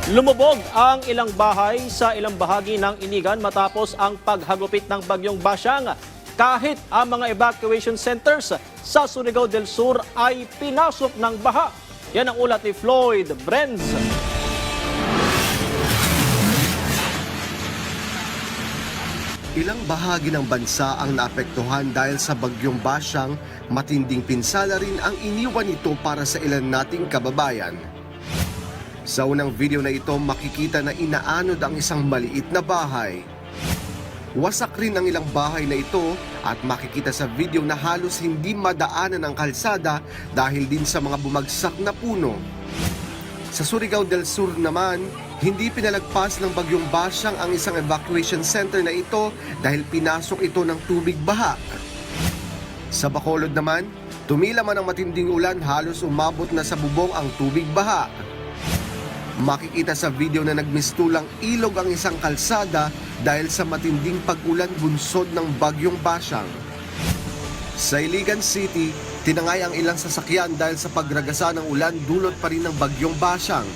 Lumubog ang ilang bahay sa ilang bahagi ng Iligan matapos ang paghagupit ng bagyong Basyang. Kahit ang mga evacuation centers sa Surigao del Sur ay pinasok ng baha. Yan ang ulat ni Floyd Brenz. Ilang bahagi ng bansa ang naapektuhan dahil sa bagyong Basyang, matinding pinsala rin ang iniwan nito para sa ilan nating kababayan. Sa unang video na ito, makikita na inaanod ang isang maliit na bahay. Wasak rin ang ilang bahay na ito at makikita sa video na halos hindi madaanan ang kalsada dahil din sa mga bumagsak na puno. Sa Surigao del Sur naman, hindi pinalagpas ng bagyong Basyang ang isang evacuation center na ito dahil pinasok ito ng tubig baha. Sa Bacolod naman, tumila man ang matinding ulan, halos umabot na sa bubong ang tubig baha. Makikita sa video na nagmistulang ilog ang isang kalsada dahil sa matinding pag-ulan bunsod ng bagyong Basyang. Sa Iligan City, tinangay ang ilang sasakyan dahil sa pagragasa ng ulan dulot pa rin ng bagyong Basyang.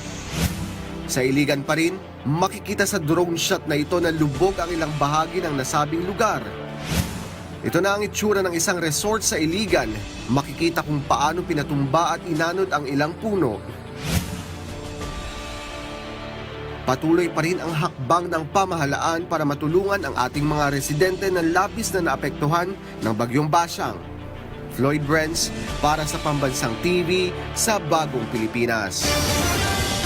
Sa Iligan pa rin, makikita sa drone shot na ito na lubog ang ilang bahagi ng nasabing lugar. Ito na ang itsura ng isang resort sa Iligan. Makikita kung paano pinatumba at inanod ang ilang puno. Patuloy pa rin ang hakbang ng pamahalaan para matulungan ang ating mga residente na labis na naapektuhan ng bagyong Basyang. Floyd Brenz para sa Pambansang TV sa Bagong Pilipinas.